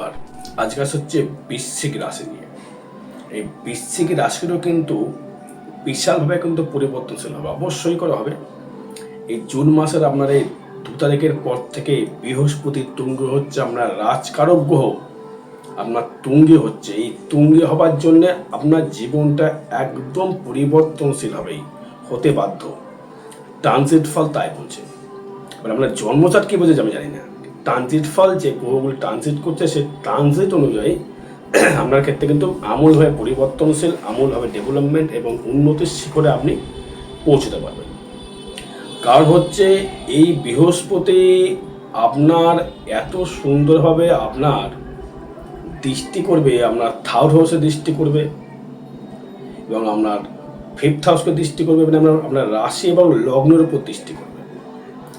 আর আজকাল হচ্ছে বৃশ্চিক রাশি নিয়ে। এই বৃশ্চিক রাশিরও কিন্তু বিশালভাবে কিন্তু পরিবর্তনশীল হবে, অবশ্যই করে হবে। এই জুন মাসের আপনার এই 2 তারিখের পর থেকে বৃহস্পতি তুঙ্গে হচ্ছে, আপনার রাজকারক গ্রহ আপনার তুঙ্গে হচ্ছে। এই তুঙ্গে হবার জন্য আপনার জীবনটা একদম পরিবর্তনশীল হতে বাধ্য। ট্রানজিট ফল তাই বলছে। এবার আপনার জন্মচাট কী বোঝে আমি জানি না। ট্রানজিট ফল যে গ্রহগুলো ট্রানজিট করছে, সে ট্রানজিট অনুযায়ী আপনার ক্ষেত্রে কিন্তু আমূলভাবে পরিবর্তনশীল, আমূলভাবে ডেভেলপমেন্ট এবং উন্নতির শিখরে আপনি পৌঁছতে পারবেন। কারণ হচ্ছে এই বৃহস্পতি আপনার এত সুন্দরভাবে আপনার দৃষ্টি করবে, আপনার থার্ড হাউসে দৃষ্টি করবে এবং আপনার ফিফথ হাউসকে দৃষ্টি করবে, মানে আপনার রাশি এবং লগ্নের উপর দৃষ্টি করবে।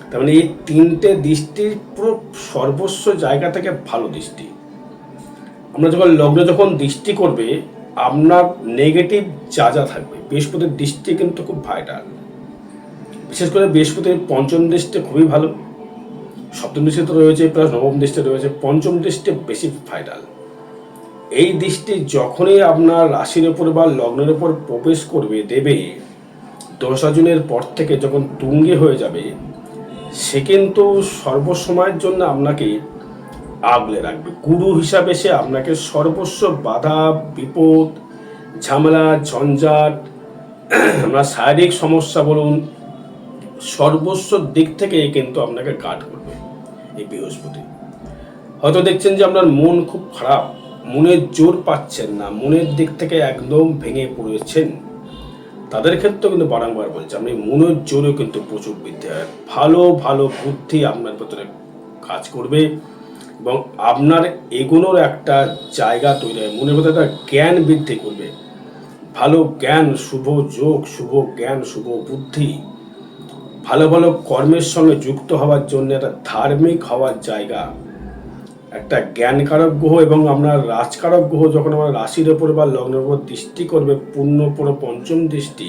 তার মানে এই তিনটে দৃষ্টির পুরো সর্বস্ব জায়গা থেকে ভালো দৃষ্টি। আমরা যখন দৃষ্টি করবে, আপনার নেগেটিভ যা থাকবে, বৃহস্পতির দৃষ্টি কিন্তু খুব ভাইটাল। বিশেষ করে বৃহস্পতির পঞ্চম দৃষ্টি খুবই ভালো, সপ্তম দৃষ্টি তো রয়েছে, প্লাস নবম দৃষ্টি রয়েছে, পঞ্চম দৃষ্টি বেশি ভাইটাল। এই দৃষ্টি যখনই আপনার রাশির ওপর বা লগ্নের ওপর প্রবেশ করবে, দেবে 10 জুনের পর থেকে যখন তুঙ্গে হয়ে যাবে, সে কিন্তু সর্বসময়ের জন্য আপনাকে আগলে রাখবে। গুরু হিসাবে সে আপনাকে সর্বস্ব বাধা, বিপদ, ঝামেলা, ঝঞ্ঝাট, আমরা শারীরিক সমস্যা বলুন, সর্বস্ব দিক থেকে কিন্তু আপনাকে গার্ড করবে এই বৃহস্পতি। হয়তো দেখছেন যে আপনার মন খুব খারাপ, মনের জোর পাচ্ছেন না, মনের দিক থেকে একদম ভেঙে পড়েছেন, তাদের ক্ষেত্রেও কিন্তু বারংবার বলছে আপনি মনের জোরও কিন্তু প্রচুর বৃদ্ধি হয়। ভালো ভালো বুদ্ধি আপনার ভেতরে কাজ করবে এবং আপনার এগোনোর একটা জায়গা তৈরি হয়, মনের ভেতরে একটা জ্ঞান বৃদ্ধি করবে। ভালো জ্ঞান, শুভ যোগ, শুভ জ্ঞান, শুভ বুদ্ধি, ভালো ভালো কর্মের সঙ্গে যুক্ত হওয়ার জন্য একটা ধার্মিক হওয়ার জায়গা, একটা জ্ঞানকারক গ্রহ এবং আপনার রাজকারক গ্রহ যখন আমার রাশির ওপর বা লগ্নের উপর দৃষ্টি করবে, পূর্ণ পুরো পঞ্চম দৃষ্টি,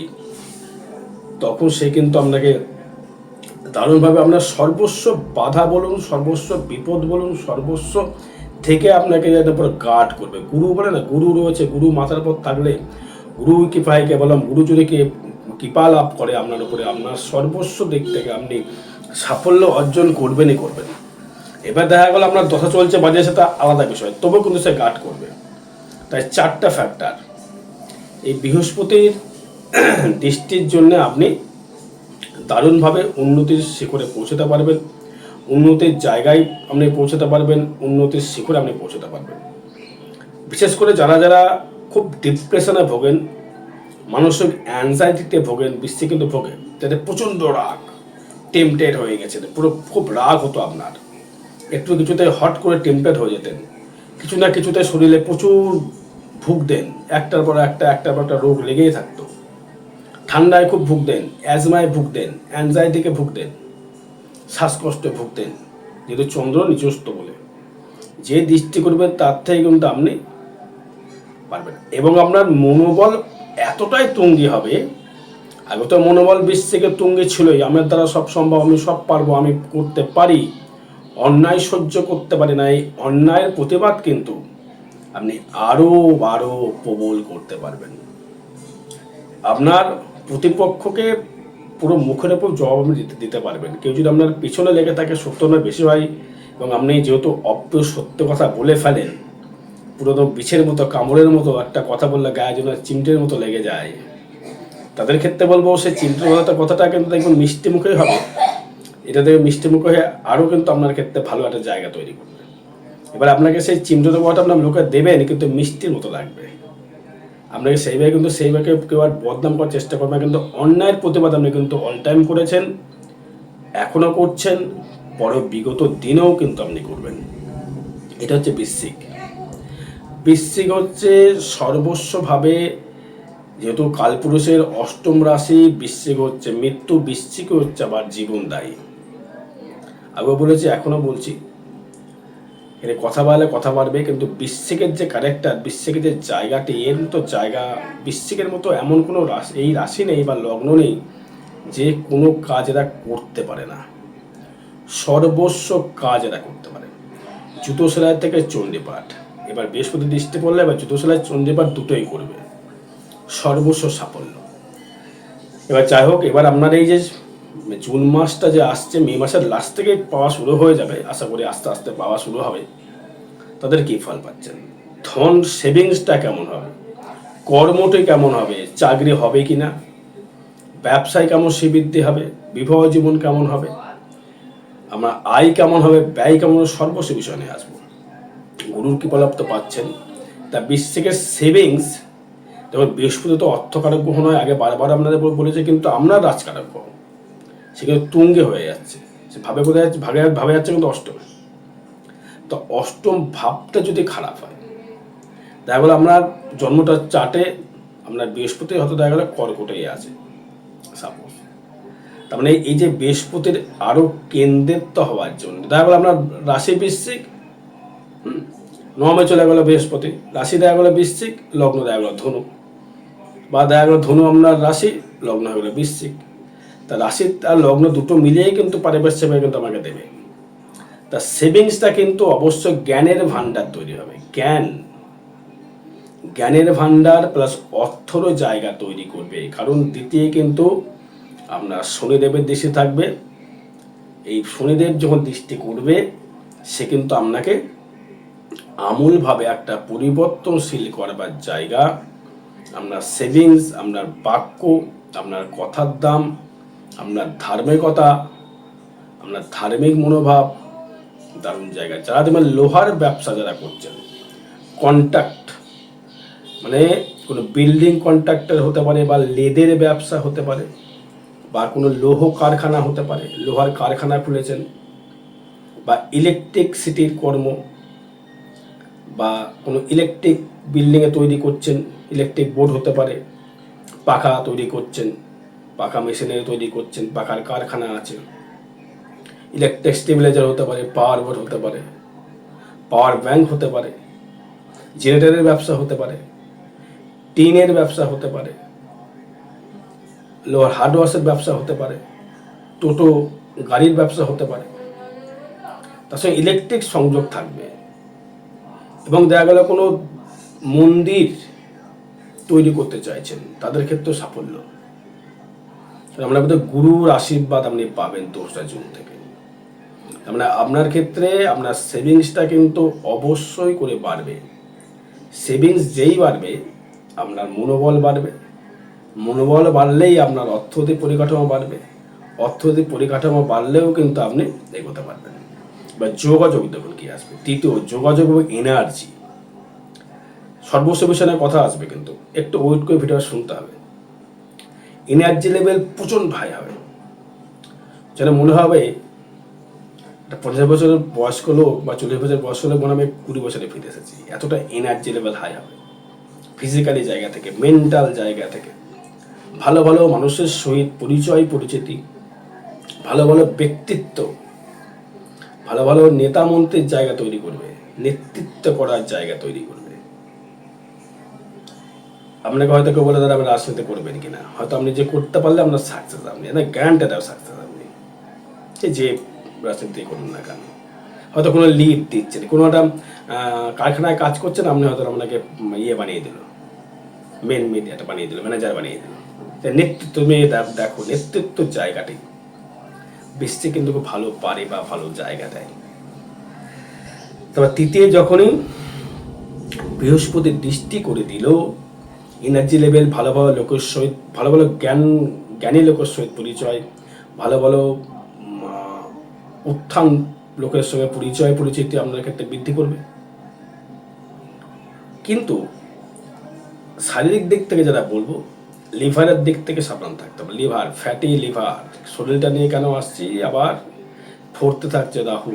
তখন সে কিন্তু আপনাকে দারুণভাবে আপনার সর্বস্ব বাধা বলুন, সর্বস্ব বিপদ বলুন, সর্বস্ব থেকে আপনাকে পুরো গার্ড করবে। গুরু বলে না, গুরু রয়েছে, গুরু মাথার উপর থাকলে, গুরু কৃপাকে বললাম, গুরু যদি কৃপা লাভ করে আপনার উপরে, আপনার সর্বস্ব দিক থেকে আপনি সাফল্য অর্জন করবেনই করবেন। এবার দেখা গেল আপনার দশা চলছে বাজে, সেটা আলাদা বিষয়, তবুও কিন্তু সে গার্ড করবে। তাই 4টা ফ্যাক্টর এই বৃহস্পতির দৃষ্টির জন্য আপনি দারুণভাবে উন্নতির শিখরে পৌঁছতে পারবেন, উন্নতির জায়গায় আপনি পৌঁছতে পারবেন, উন্নতির শিখরে আপনি পৌঁছতে পারবেন। বিশেষ করে যারা যারা খুব ডিপ্রেশনে ভোগেন, মানসিক অ্যাংজাইটিতে ভোগেন, বৃষ্টি কিন্তু ভোগেন, যাদের প্রচণ্ড রাগ, টেম্পটেড হয়ে গেছে, পুরো খুব রাগ হতো আপনার, একটু কিছুতে হট করে টেম্পটেড হয়ে যেতেন, কিছু না কিছুতে শরীরে প্রচুর ভুগতেন, একটার পর একটা রোগ লেগেই থাকতো, ঠান্ডায় খুব ভুগতেন, অ্যাজমায় ভুগতেন, অ্যাংজাইটিকে ভুগতেন, শ্বাসকষ্টে ভুগতেন, যেহেতু চন্দ্র নিজস্ব বলে, যে দৃষ্টি করবেন তার থেকে কিন্তু আপনি পারবেন। এবং আপনার মনোবল এতটাই তুঙ্গি হবে, আগে তো মনোবল বৃশ্চিকে তুঙ্গি ছিলই, আমার দ্বারা সব সম্ভব, আমি সব পারবো, আমি করতে পারি, অন্যায় সহ্য করতে পারি না, এই অন্যায়ের প্রতিবাদ কিন্তু আপনি আরো প্রবল করতে পারবেন। আপনার প্রতিপক্ষকে পুরো মুখের উপর জবাব আপনি দিতে পারবেন। কেউ যদি আপনার পিছনে লেগে থাকে, সত্য না বেশি হয়, এবং আপনি যেহেতু অপ্রিয় সত্য কথা বলে ফেলেন, পুরো তো বিছের মতো, কামড়ের মতো একটা কথা বললে গায়ে যেন চিমটের মতো লেগে যায়, তাদের ক্ষেত্রে বলবো সেই চিমটের কথাটা কিন্তু দেখবেন মিষ্টি মুখেই হবে। এটা থেকে মিষ্টি মুখে হয়ে আরও কিন্তু আপনার ক্ষেত্রে ভালো একটা জায়গা তৈরি করবে। এবার আপনাকে সেই চিমটের কথাটা আপনার লোকে দেবেন, কিন্তু মিষ্টির মতো লাগবে আপনাকে, সেইভাবে কেউ আর বদনাম করার চেষ্টা করবে, কিন্তু অন্যায়ের প্রতিবাদ আপনি কিন্তু অল টাইম করেছেন, এখনও করছেন, পরে বিগত দিনেও কিন্তু আপনি করবেন। এটা হচ্ছে বৃশ্চিক। বৃশ্চিক হচ্ছে সর্বস্বভাবে, যেহেতু কালপুরুষের অষ্টম রাশি, বৃশ্চিক হচ্ছে মৃত্যু, বৃশ্চিক হচ্ছে আবার জীবনদায়ী। আগে বলেছি, এখনো বলছি, এর কথা বলে কথা বাড়বে, কিন্তু বৃশ্চিকের যে ক্যারেক্টার, বৃশ্চিকের যে জায়গাটি, এর মতো জায়গা, বৃশ্চিকের মতো এমন কোনো রাশি, এই রাশি নেই বা লগ্ন নেই যে কোনো কাজ এরা করতে পারে না, সর্বস্ব কাজ এরা করতে পারে। জুতো সেলাই থেকে চণ্ডীপাঠ, এবার বৃহস্পতি দৃষ্টি পড়লে এবার জুতো সেলাই চণ্ডীপাঠ দুটোই করবে, সর্বস্ব সাফল্য। এবার যাই হোক, এবার আপনার এই যে জুন মাসটা যে আসছে, মে মাসের লাস্ট থেকে পাওয়া শুরু হয়ে যাবে, আশা করি আস্তে আস্তে পাওয়া শুরু হবে। তাদের কি ফল পাচ্ছেন, ধন সেভিংসটা কেমন হবে, কর্মটি কেমন হবে, চাকরি হবে কি না, ব্যবসায় কেমন শ্রীবৃদ্ধি হবে, বিবাহ জীবন কেমন হবে, আমার আয় কেমন হবে, ব্যয় কেমন হবে, সর্বস্ব বিষয় নিয়ে আসবো। গুরুর কৃপালাভ তো পাচ্ছেন। তা বৃশ্চিকের সেভিংস, দেখুন বৃহস্পতি তো অর্থকারক গ্রহ নয়, আগে বারবার আপনাদের বলেছে, কিন্তু আমরা রাজকারক গ্রহ, সে কিন্তু তুঙ্গে হয়ে যাচ্ছে, সে ভাবে কোথায় যাচ্ছে, ভাবে যাচ্ছে কিন্তু অষ্টমে। তো অষ্টম ভাবটা যদি খারাপ হয়, দেখা গেলো আপনার জন্মটার চার্টে আপনার বৃহস্পতি হয়তো দেখা গেলো কর্কটেই আছে সাপোজ, তার মানে এই যে বৃহস্পতির আরো কেন্দ্রিত হওয়ার জন্য দেখা গেলো আপনার রাশি বৃশ্চিক, নবমে চলে গেল বৃহস্পতি, রাশি দেখা গেলো বৃশ্চিক, লগ্ন দেখা গেলো ধনু, বা দেখা গেলো ধনু আপনার রাশি, লগ্ন হয়ে গেলো বৃশ্চিক। তা রাশি আর লগ্ন দুটো মিলিয়েই কিন্তু পারিপার্শ্বিক কিন্তু আমাকে দেবে। তা সেভিংসটা কিন্তু অবশ্যই জ্ঞানের ভান্ডার তৈরি হবে, জ্ঞানের ভান্ডার প্লাস অর্থরও জায়গা তৈরি করবে। কারণ দ্বিতীয় কিন্তু আপনার শনিদেবের দৃষ্টি থাকবে, এই শনিদেব যখন দৃষ্টি করবে সে কিন্তু আপনাকে আমূলভাবে একটা পরিবর্তনশীল করবার জায়গা, আপনার সেভিংস, আপনার বাক্য, আপনার কথার দাম, আপনার ধার্মিকতা, আপনার ধার্মিক মনোভাব দারুণ জায়গা। যারা দেখবেন লোহার ব্যবসা যারা করছেন, কন্ট্রাক্ট মানে কোনো বিল্ডিং কন্ট্রাক্টর হতে পারে, বা লেদের ব্যবসা হতে পারে, বা কোনো লৌহ কারখানা হতে পারে, লোহার কারখানা খুলেছেন, বা ইলেকট্রিসিটির কর্ম, বা কোনো ইলেকট্রিক বিল্ডিংয়ে তৈরি করছেন, ইলেকট্রিক বোর্ড হতে পারে, পাখা তৈরি করছেন, পাখা মেশিনারি তৈরি করছেন, পাখার কারখানা আছে, ইলেকট্রিক স্টেবিলাইজার হতে পারে, পাওয়ার বোর্ড হতে পারে, পাওয়ার ব্যাংক হতে পারে, জেনারেটরের ব্যবসা হতে পারে, টিনের ব্যবসা হতে পারে, লোহার হার্ডওয়ার্সের ব্যবসা হতে পারে, টোটো গাড়ির ব্যবসা হতে পারে, তার সঙ্গে ইলেকট্রিক সংযোগ থাকবে। এবং দেখা গেল কোনো মন্দির তৈরি করতে চাইছেন, তাদের ক্ষেত্রেও সাফল্য। আমরা বোধ গুরুর আশীর্বাদ আপনি পাবেন 2রা জুন থেকে। মানে আপনার ক্ষেত্রে আপনার সেভিংসটা কিন্তু অবশ্যই করে বাড়বে। সেভিংস যেই বাড়বে আপনার মনোবল বাড়বে, মনোবল বাড়লেই আপনার অর্থনৈতিক পরিকাঠামো বাড়বে, অর্থনৈতিক পরিকাঠামো বাড়লেও কিন্তু আপনি এগোতে পারবেন। বা যোগাযোগ দেখুন কি আসবে, তৃতীয় যোগাযোগ এবং এনার্জি, সর্বস্ব বিষয়ে কথা আসবে, কিন্তু একটু ওয়েট করে ভিডিও শুনতে হবে। এনার্জি লেভেল প্রচণ্ড হাই হবে, যেন মনে হবে একটা 50 বছরের বয়স্ক লোক বা 40 বছরের বয়স্ক লোক মনে হবে 20 বছরে ফিরে এসেছি, এতটা এনার্জি লেভেল হাই হবে। ফিজিক্যালি জায়গা থেকে, মেন্টাল জায়গা থেকে, ভালো ভালো মানুষের সহিত পরিচয় পরিচিতি, ভালো ভালো ব্যক্তিত্ব, ভালো ভালো নেতা মন্ত্রীর জায়গা তৈরি করবে, নেতৃত্ব করার জায়গা তৈরি করবে। আপনাকে হয়তো কেউ বলে দাদা আপনি রাজনীতি করবেন কিনা, হয়তো আপনি যে করতে পারলে আপনার সাকসেস, আপনি গ্যারান্টেড সাকসেস, আপনি যে রাজনীতি করুন না কেন। হয়তো কোনো লিড দিচ্ছেন, কোনো একটা কারখানায় কাজ করছেন, আপনি হয়তো আপনাকে ইয়ে বানিয়ে দিল, মেন মিডিয়াটা বানিয়ে দিল, ম্যানেজার বানিয়ে দিল। নেতৃত্ব মেয়ে দেখো, নেতৃত্ব জায়গাটি বিশ্বে কিন্তু খুব ভালো পারে বা ভালো জায়গা দেয়। তবে তৃতীয় যখনই বৃহস্পতির দৃষ্টি করে দিল, এনার্জি লেভেল, ভালো ভালো লোকের সহিত, ভালো ভালো জ্ঞানী লোকের সহিত পরিচয়, ভালো ভালো উত্থান লোকের সঙ্গে পরিচয় পরিচিতি আপনার ক্ষেত্রে বৃদ্ধি করবে। কিন্তু শারীরিক দিক থেকে যারা বলবো, লিভারের দিক থেকে সাবধান থাকতে হবে। লিভার, ফ্যাটি লিভার, শরীরটা নিয়ে কেন আসছি, আবার 4th থাকছে রাহু,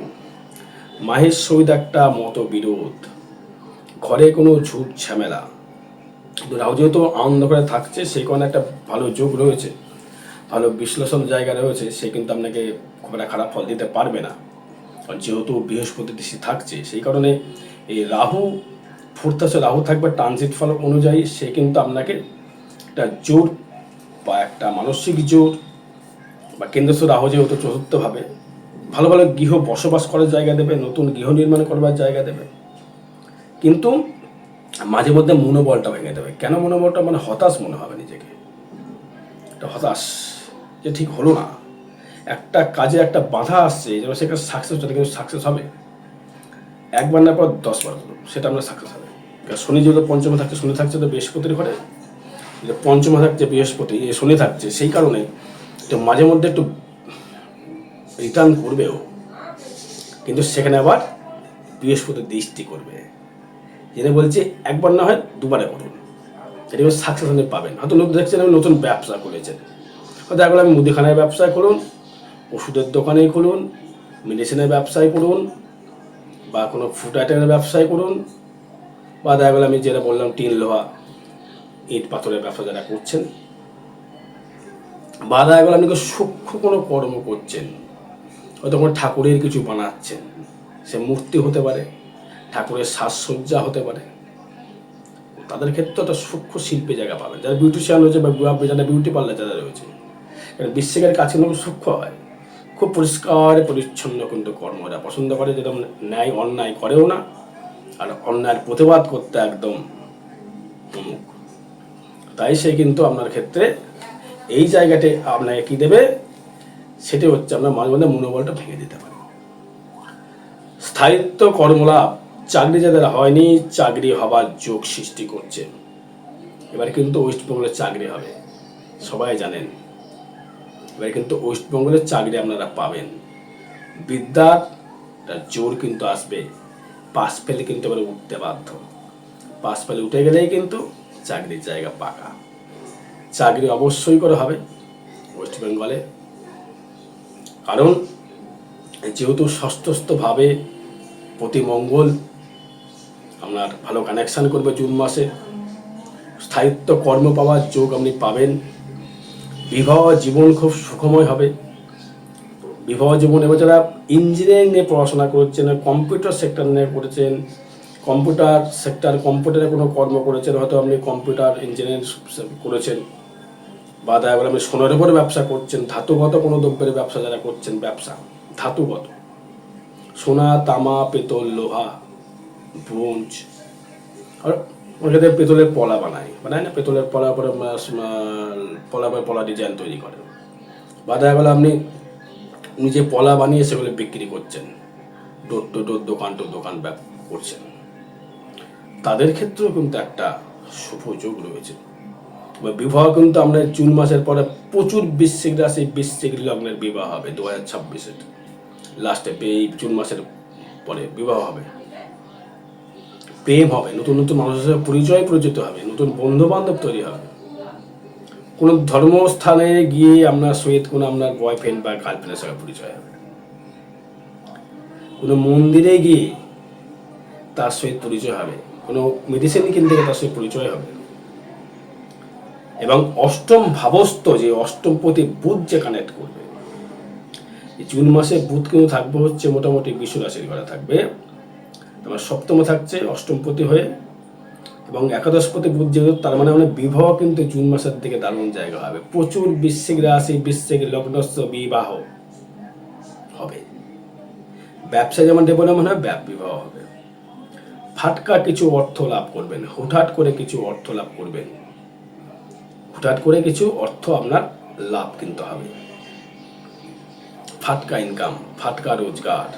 মাহের সহিত একটা মতবিরোধ, ঘরে কোনো ঝুট ঝামেলা। রাহু যেহেতু আনন্দ করে থাকছে, সেই কারণে একটা ভালো যোগ রয়েছে, ভালো বিশ্লেষণ জায়গা রয়েছে, সে কিন্তু আপনাকে খুব একটা খারাপ ফল দিতে পারবে না। কারণ যেহেতু বৃহস্পতি দৃষ্টি থাকছে, সেই কারণে এই রাহু 4th হাউসে রাহু থাকবে ট্রানজিট ফল অনুযায়ী, সে কিন্তু আপনাকে একটা জোর বা একটা মানসিক জোর, বা কেন্দ্রস্থ রাহু যেহেতু 4th ভাবে, ভালো ভালো গৃহ বসবাস করার জায়গা দেবে, নতুন গৃহ নির্মাণ করবার জায়গা দেবে। কিন্তু মাঝে মধ্যে মনোবলটা ভেঙে দেবে। কেন মনোবলটা? মানে হতাশ মনে হবে নিজেকে, একটা হতাশ যে ঠিক হলো না, একটা কাজে একটা বাধা আসছে, যেন সেখানে সাকসেস হতে, কিন্তু সাকসেস হবে একবার না পর 10 বার করুন, সেটা আমরা সাকসেস হবে। শনি যেহেতু পঞ্চমে থাকছে, শনি থাকছে তো বৃহস্পতির ঘরে, যে পঞ্চমে থাকছে বৃহস্পতি, শনি থাকছে, সেই কারণে তো মাঝে মধ্যে একটু রিটার্ন করবেও, কিন্তু সেখানে আবার বৃহস্পতি দৃষ্টি করবে। যেটা বলছে একবার না হয় দুবারে করুন, এটা সাকসেস আপনি পাবেন। হয়তো দেখছেন আমি নতুন ব্যবসা করেছেন, হয়তো একবার আমি মুদিখানার ব্যবসায় করুন, ওষুধের দোকানেই খুলুন, মেডিসিনের ব্যবসায় করুন, বা কোনো ফুড আইটেমের ব্যবসায় করুন, বা দেখা গেল আমি যেটা বললাম টিন লোহা ইট পাথরের ব্যবসা যারা করছেন, বা দেখা গেল আপনি সূক্ষ্ম কোনো কর্ম করছেন, হয়তো কোনো ঠাকুরের কিছু বানাচ্ছেন, সে মূর্তি হতে পারে, ঠাকুরের সাজসজ্জা হতে পারে, তাদের ক্ষেত্রে একটা সূক্ষ্ম শিল্পী জায়গা পাবেন। যারা বিউটিশিয়ান রয়েছে বা যারা বিউটি পার্লার যারা রয়েছে, বিশ্বের কাছে কিন্তু সূক্ষ্ম হয়, খুব পরিষ্কার পরিচ্ছন্ন কিন্তু কর্ম এরা পছন্দ করে, যেরকম ন্যায় অন্যায় করেও না, আর অন্যায়ের প্রতিবাদ করতে একদম প্রমুখ। তাই সে কিন্তু আপনার ক্ষেত্রে এই জায়গাতে আপনাকে কী দেবে, সেটি হচ্ছে আপনার মাঝে মধ্যে মনোবলটা ভেঙে দিতে পারে। স্থায়িত্ব, কর্মলাভ, চাকরি যাদের হয়নি চাকরি হবার যোগ সৃষ্টি করছে। এবার কিন্তু ওয়েস্টবেঙ্গলের চাকরি হবে, সবাই জানেন। এবার কিন্তু ওয়েস্টবেঙ্গলের চাকরি আপনারা পাবেন। বিদ্যার জোর কিন্তু আসবে, পাস ফেলে কিন্তু এবার উঠতে বাধ্য, পাস ফেলে উঠে গেলেই কিন্তু চাকরির জায়গা পাকা। চাকরি অবশ্যই করে হবে ওয়েস্টবেঙ্গলে, কারণ যেহেতু ষষ্ঠস্থভাবে প্রতি মঙ্গল আপনার ভালো কানেকশান করবে জুন মাসে, স্থায়িত্ব কর্ম পাওয়ার যোগ আপনি পাবেন। বিবাহ জীবন খুব সুখময় হবে। বিবাহ জীবন, এবার যারা ইঞ্জিনিয়ারিং নিয়ে পড়াশোনা করছেন, কম্পিউটার সেক্টর নিয়ে করেছেন, কম্পিউটারে কোনো কর্ম করেছেন, হয়তো আপনি কম্পিউটার ইঞ্জিনিয়ারিং করেছেন, বা দেখা গেল আপনি সোনার উপরে ব্যবসা করছেন, ধাতুগত কোনো দ্রব্যের ব্যবসা যারা করছেন, ব্যবসা ধাতুগত, সোনা, তামা, পেতল, লোহা, ব্রোঞ্জ, আর ওখানে পেতলের পলা বানায় না, পেতলের পলা পরে পলা ডিজাইন তৈরি করে, বা দেখা গেলো আপনি নিজে পলা বানিয়ে সেগুলো বিক্রি করছেন, ডোর টু ডোর, দোকান টু দোকান করছেন, তাদের ক্ষেত্রেও কিন্তু একটা শুভ যোগ রয়েছে। বিবাহ কিন্তু আমরা জুন মাসের পরে প্রচুর বৃশ্চিক রাশি, বৃশ্চিক লগ্নের বিবাহ হবে 2026-এর লাস্টে, এই জুন মাসের পরে বিবাহ হবে, প্রেম হবে, নতুন নতুন মানুষের সাথে পরিচিত হবে, নতুন বন্ধু বান্ধব তৈরি হবে। কোনো ধর্মস্থানে গিয়ে আপনার সহিত কোনো আপনার বয়ফ্রেন্ড বা গার্লফ্রেন্ডের সঙ্গে পরিচয় হবে, কোনো মন্দিরে গিয়ে তার সহিত পরিচয় হবে, কোনো মেডিসিন কিনতে গিয়ে তার সহিত পরিচয় হবে। এবং অষ্টম ভাবস্থ, যে অষ্টম প্রতি বুধ যে কানেক্ট করবে, জুন মাসে বুধ কিন্তু থাকবে হচ্ছে মোটামুটি বৃষ রাশির ঘরে থাকবে, আমার সপ্তমে থাকছে অষ্টমপতি হয়ে, এবং একাদশপতি বুধ যেহেতু, তার মানে বিবাহ কিন্তু জুন মাসের দিকে দারুণ জায়গা হবে। প্রচুর বৃশ্চিক রাশি, বৃশ্চিক লগ্নস্থ বিবাহ হবে। ব্যবসা যেমন ডেভেলপমেন্ট হবে, বিবাহ হবে। ফাটকা কিছু অর্থ লাভ করবেন, হুটহাট করে কিছু অর্থ লাভ করবেন, হুটহাট করে কিছু অর্থ আপনার লাভ কিন্তু হবে। ফাটকা ইনকাম, ফাটকা রোজগার,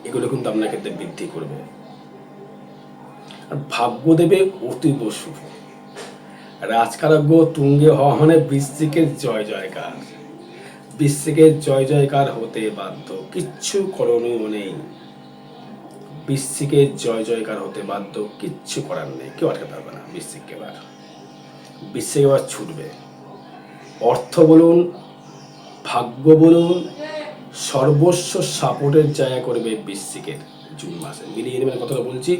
এগুলো কিন্তু আপনার ক্ষেত্রে বৃদ্ধি করবে। আর ভাগ্য দেবে অতীব শুভ। রাজকারজ্ঞ তুঙ্গে হওয়া মানে বৃশ্চিকের জয় জয়কার, বৃশ্চিকের জয় জয়কার হতে বাধ্য, কিচ্ছু করণীয় নেই। বৃশ্চিকের জয় জয়কার হতে বাধ্য, কিচ্ছু করার নেই, কেউ আটকাতে পারবে না বৃশ্চিককে। বৃশ্চিক এবার ছুটবে। অর্থ বলুন, ভাগ্য বলুন, সর্বস্ব সাপোর্টের জায়গা করবে বৃশ্চিকের জুন মাসে, মিলিয়ে নেবেন কথাটা বলছি।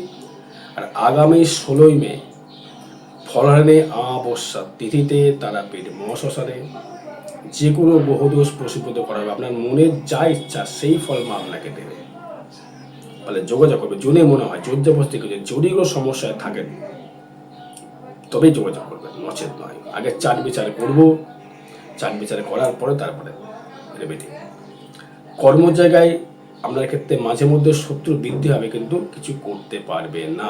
আর আগামী 16ই মে ফলহারিণী অমাবস্যা তিথিতে তারাপীঠ মহাশ্মশানে যে কোনো গ্রহদোষ প্রশমিত করা হবে। আপনার মনের যা ইচ্ছা সেই ফল মা আপনাকে দেবে। তাহলে যোগাযোগ করবে, যদি মনে হয় জোরজবস্তি করে, যদি কোনো সমস্যায় থাকেন তবেই যোগাযোগ করবেন, নচেত নয়। আগে চাট বিচার করবো, চাট বিচার করার পরে তারপরে রেমেডি। কর্ম জায়গায় আপনার ক্ষেত্রে মাঝে মধ্যে শত্রু বৃদ্ধি হবে, কিন্তু কিছু করতে পারবে না।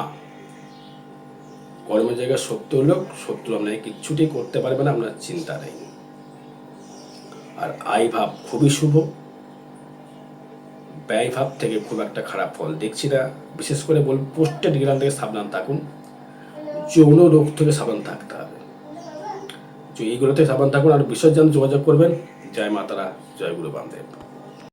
কর্ম জায়গায় শত্রু আপনাকে কিচ্ছুটি করতে পারবে না, আপনার চিন্তা নেই। আর আয় ভাব খুবই শুভ, ব্যয় ভাব থেকে খুব একটা খারাপ ফল দেখছি না। বিশেষ করে বল পোস্টেড গ্রাম থেকে সাবধান থাকুন, যৌন রোগ থেকে সাবধান থাকতে হবে। এইগুলো থেকে সাবধান থাকুন। আর বিশেষ জন যোগাযোগ করবেন। জয় মাতারা, জয় গুরু বামদেব।